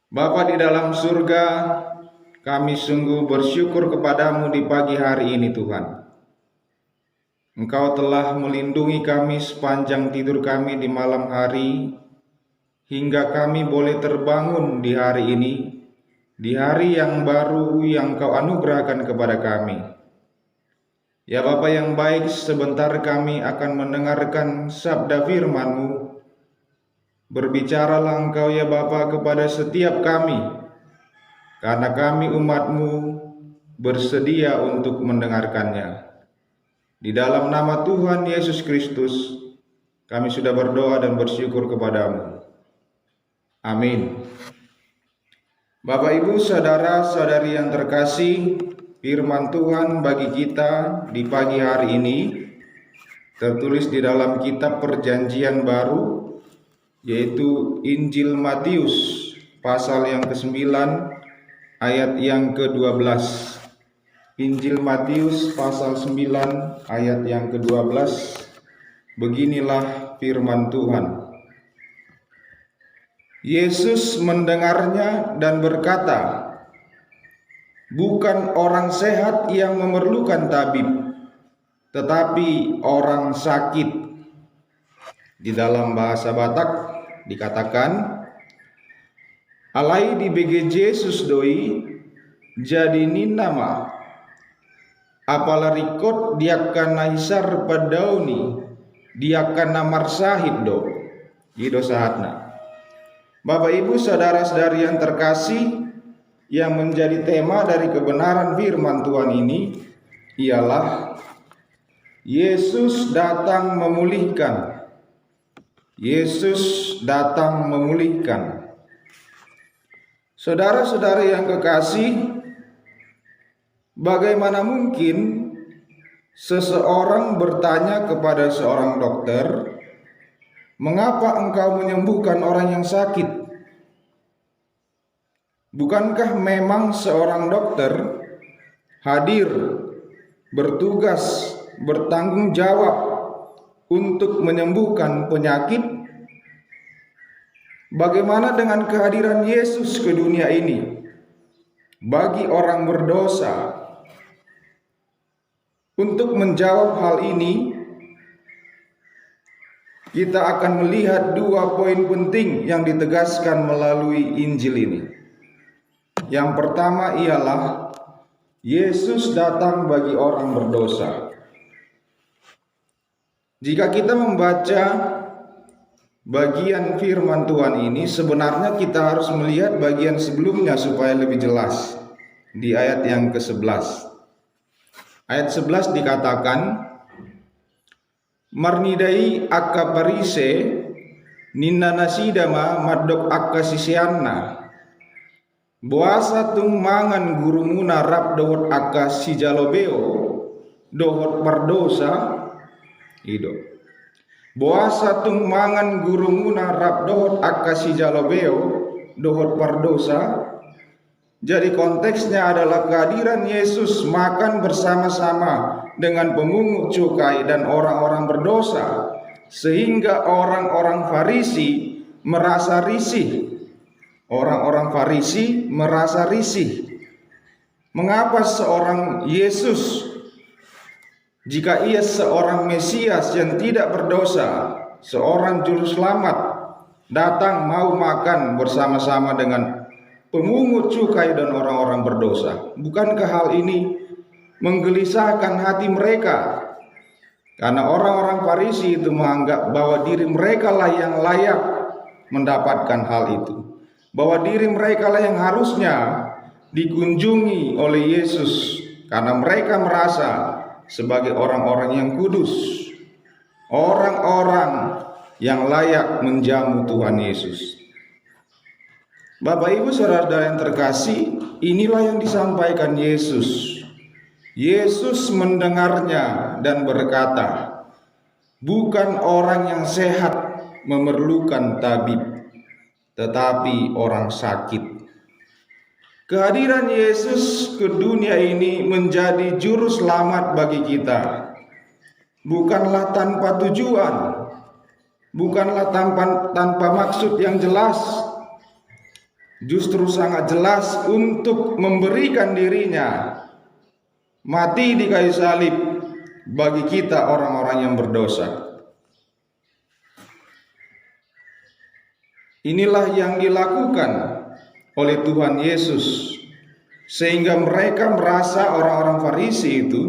Bapa di dalam surga, kami sungguh bersyukur kepadamu di pagi hari ini Tuhan. Engkau telah melindungi kami sepanjang tidur kami di malam hari, hingga kami boleh terbangun di hari ini, di hari yang baru yang Kau anugerahkan kepada kami. Ya Bapa yang baik, sebentar kami akan mendengarkan sabda firman-Mu. Berbicaralah Engkau ya Bapa kepada setiap kami, karena kami umat-Mu bersedia untuk mendengarkannya. Di dalam nama Tuhan Yesus Kristus, kami sudah berdoa dan bersyukur kepadamu. Amin. Bapak, Ibu, saudara-saudari yang terkasih, firman Tuhan bagi kita di pagi hari ini tertulis di dalam kitab Perjanjian Baru, yaitu Injil Matius pasal yang ke-9 ayat yang ke-12. Injil Matius pasal 9 ayat yang ke-12. Beginilah firman Tuhan. Yesus mendengarnya dan berkata, "Bukan orang sehat yang memerlukan tabib, tetapi orang sakit." Di dalam bahasa Batak dikatakan, "Alai di BGJ susdoi jadi ninama, apalarikot diakana hisar padauni, diakana marsahid do." Ido sahatna. Bapak, Ibu, saudara-saudari yang terkasih, yang menjadi tema dari kebenaran firman Tuhan ini ialah Yesus datang memulihkan. Yesus datang memulihkan. Saudara-saudari yang kekasih, bagaimana mungkin seseorang bertanya kepada seorang dokter, "Mengapa engkau menyembuhkan orang yang sakit?" Bukankah memang seorang dokter hadir, bertugas, bertanggung jawab untuk menyembuhkan penyakit? Bagaimana dengan kehadiran Yesus ke dunia ini bagi orang berdosa? Untuk menjawab hal ini, kita akan melihat dua poin penting yang ditegaskan melalui Injil ini. Yang pertama ialah Yesus datang bagi orang berdosa. Jika kita membaca bagian firman Tuhan ini, sebenarnya kita harus melihat bagian sebelumnya supaya lebih jelas. Di ayat yang ke-11. Ayat 11 dikatakan, "Marnidai akka parise ninna nasidama madok akka sisianna. Boasa tung mangan gurumuna rap dohot akka si jalobeo dohot pardosa." Ido. "Boasa tung mangan gurumuna rap dohot akka si jalobeo dohot pardosa." Jadi konteksnya adalah kehadiran Yesus makan bersama-sama dengan pemungut cukai dan orang-orang berdosa, sehingga orang-orang Farisi merasa risih. Orang-orang Farisi merasa risih. Mengapa seorang Yesus, jika ia seorang Mesias yang tidak berdosa, seorang juru selamat, datang mau makan bersama-sama dengan pemungut cukai dan orang-orang berdosa? Bukankah hal ini menggelisahkan hati mereka? Karena orang-orang Farisi itu menganggap bahwa diri mereka lah yang layak mendapatkan hal itu, bahwa diri mereka lah yang harusnya dikunjungi oleh Yesus, karena mereka merasa sebagai orang-orang yang kudus, orang-orang yang layak menjamu Tuhan Yesus. Bapak, Ibu, saudara-saudara yang terkasih, inilah yang disampaikan Yesus. Yesus mendengarnya dan berkata, "Bukan orang yang sehat memerlukan tabib, tetapi orang sakit." Kehadiran Yesus ke dunia ini menjadi juru selamat bagi kita. Bukanlah tanpa tujuan, bukanlah tanpa maksud yang jelas, justru sangat jelas untuk memberikan dirinya mati di kayu salib bagi kita orang-orang yang berdosa. Inilah yang dilakukan oleh Tuhan Yesus, sehingga mereka merasa, orang-orang Farisi itu,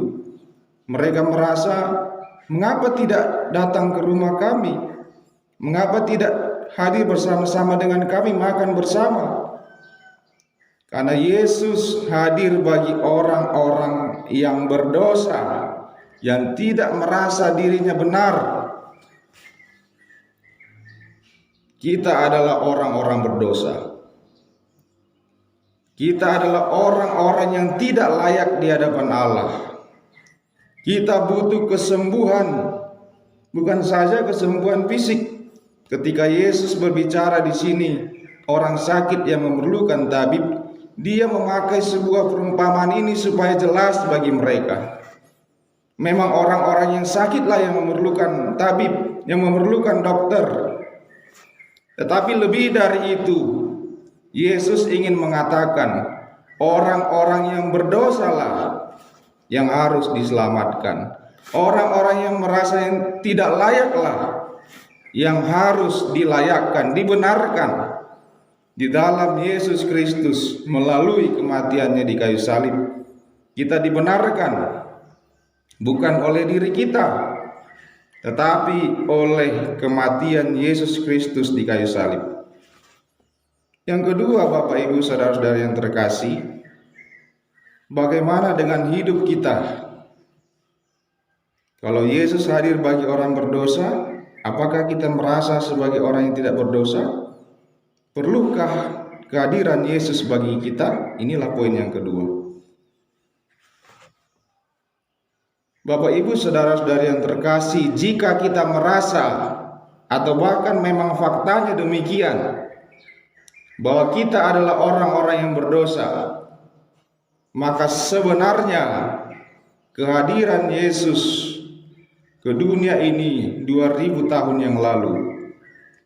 mereka merasa, mengapa tidak datang ke rumah kami? Mengapa tidak hadir bersama-sama dengan kami, makan bersama? Karena Yesus hadir bagi orang-orang yang berdosa, yang tidak merasa dirinya benar. Kita adalah orang-orang berdosa. Kita adalah orang-orang yang tidak layak di hadapan Allah. Kita butuh kesembuhan, bukan saja kesembuhan fisik. Ketika Yesus berbicara di sini, orang sakit yang memerlukan tabib, dia memakai sebuah perumpamaan ini supaya jelas bagi mereka. Memang orang-orang yang sakitlah yang memerlukan tabib, yang memerlukan dokter. Tetapi lebih dari itu, Yesus ingin mengatakan orang-orang yang berdosalah yang harus diselamatkan. Orang-orang yang merasa yang tidak layaklah yang harus dilayakkan, dibenarkan di dalam Yesus Kristus melalui kematiannya di kayu salib. Kita dibenarkan bukan oleh diri kita, tetapi oleh kematian Yesus Kristus di kayu salib. Yang kedua, Bapak Ibu saudara-saudara yang terkasih, bagaimana dengan hidup kita? Kalau Yesus hadir bagi orang berdosa, apakah kita merasa sebagai orang yang tidak berdosa? Perlukah kehadiran Yesus bagi kita? Inilah poin yang kedua. Bapak Ibu saudara-saudari yang terkasih, jika kita merasa atau bahkan memang faktanya demikian bahwa kita adalah orang-orang yang berdosa, maka sebenarnya kehadiran Yesus ke dunia ini 2000 tahun yang lalu,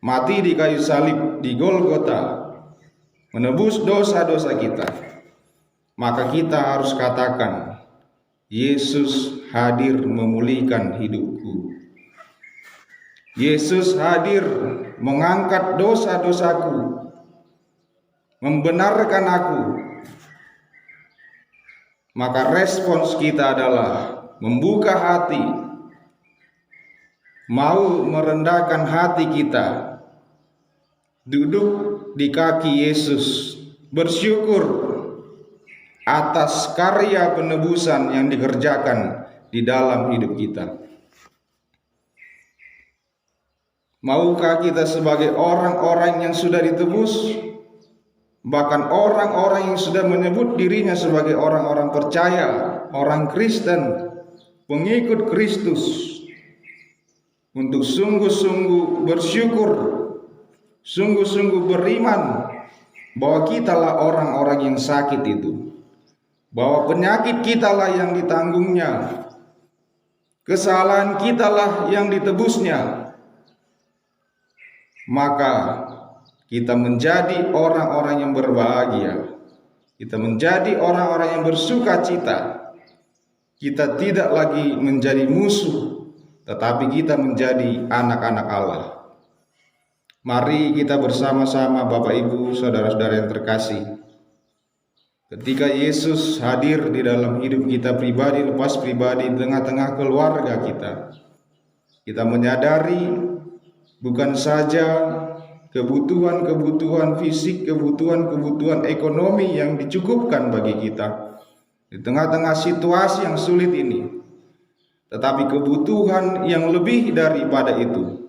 mati di kayu salib di Golgota, menebus dosa-dosa kita, maka kita harus katakan, Yesus hadir memulihkan hidupku. Yesus hadir mengangkat dosa-dosaku, membenarkan aku. Maka respons kita adalah membuka hati, mau merendahkan hati kita, duduk di kaki Yesus, bersyukur atas karya penebusan yang dikerjakan di dalam hidup kita. Maukah kita sebagai orang-orang yang sudah ditebus, bahkan orang-orang yang sudah menyebut dirinya sebagai orang-orang percaya, orang Kristen, pengikut Kristus, untuk sungguh-sungguh bersyukur, sungguh-sungguh beriman bahwa kitalah orang-orang yang sakit itu, bahwa penyakit kitalah yang ditanggungnya, kesalahan kitalah yang ditebusnya, maka kita menjadi orang-orang yang berbahagia, kita menjadi orang-orang yang bersuka cita. Kita tidak lagi menjadi musuh, tetapi kita menjadi anak-anak Allah. Mari kita bersama-sama Bapak Ibu saudara-saudara yang terkasih, ketika Yesus hadir di dalam hidup kita pribadi lepas pribadi, di tengah-tengah keluarga kita menyadari bukan saja kebutuhan-kebutuhan fisik, kebutuhan-kebutuhan ekonomi yang dicukupkan bagi kita di tengah-tengah situasi yang sulit ini, tetapi kebutuhan yang lebih daripada itu,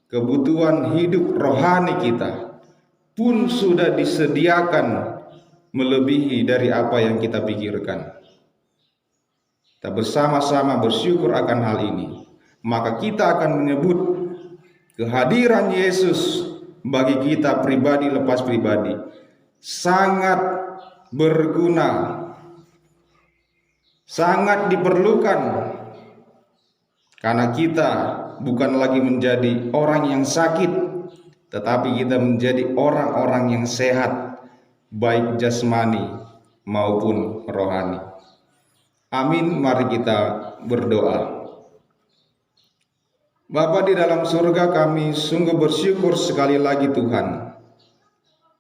kebutuhan hidup rohani kita pun sudah disediakan melebihi dari apa yang kita pikirkan. Kita bersama-sama bersyukur akan hal ini, maka kita akan menyebut kehadiran Yesus bagi kita pribadi lepas pribadi sangat berguna, sangat diperlukan, karena kita bukan lagi menjadi orang yang sakit, tetapi kita menjadi orang-orang yang sehat, baik jasmani maupun rohani. Amin. Mari kita berdoa. Bapa di dalam surga, kami sungguh bersyukur sekali lagi Tuhan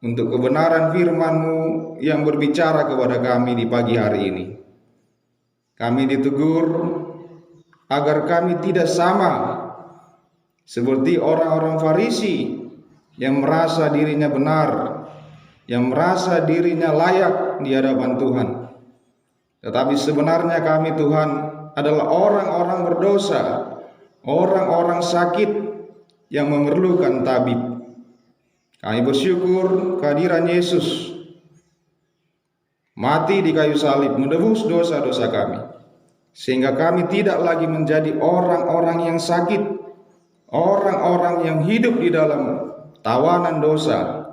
untuk kebenaran firman-Mu yang berbicara kepada kami di pagi hari ini. Kami ditegur agar kami tidak sama seperti orang-orang Farisi yang merasa dirinya benar, yang merasa dirinya layak di hadapan Tuhan. Tetapi sebenarnya kami, Tuhan, adalah orang-orang berdosa, orang-orang sakit yang memerlukan tabib. Kami bersyukur kehadiran Yesus mati di kayu salib menebus dosa-dosa kami, sehingga kami tidak lagi menjadi orang-orang yang sakit, orang-orang yang hidup di dalam tawanan dosa,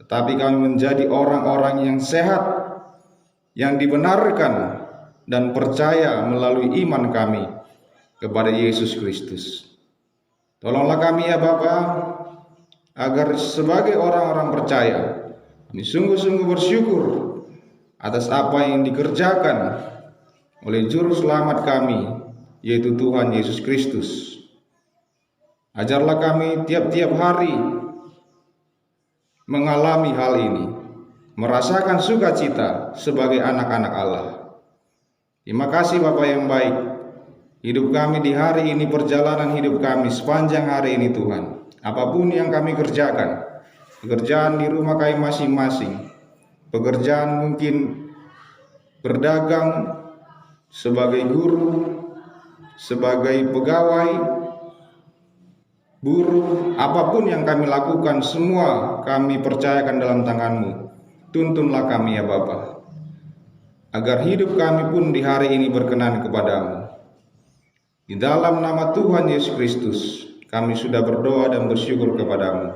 tetapi kami menjadi orang-orang yang sehat, yang dibenarkan dan percaya melalui iman kami kepada Yesus Kristus. Tolonglah kami ya Bapa, agar sebagai orang-orang percaya kami sungguh-sungguh bersyukur atas apa yang dikerjakan oleh Juru Selamat kami, yaitu Tuhan Yesus Kristus. Ajarlah kami tiap-tiap hari mengalami hal ini, merasakan sukacita sebagai anak-anak Allah. Terima kasih Bapa yang baik. Hidup kami di hari ini, perjalanan hidup kami sepanjang hari ini Tuhan, apapun yang kami kerjakan, pekerjaan di rumah kami masing-masing, pekerjaan mungkin berdagang, sebagai guru, sebagai pegawai, buruh, apapun yang kami lakukan, semua kami percayakan dalam tangan-Mu. Tuntunlah kami ya Bapa, agar hidup kami pun di hari ini berkenan kepadamu. Di dalam nama Tuhan Yesus Kristus, kami sudah berdoa dan bersyukur kepadamu.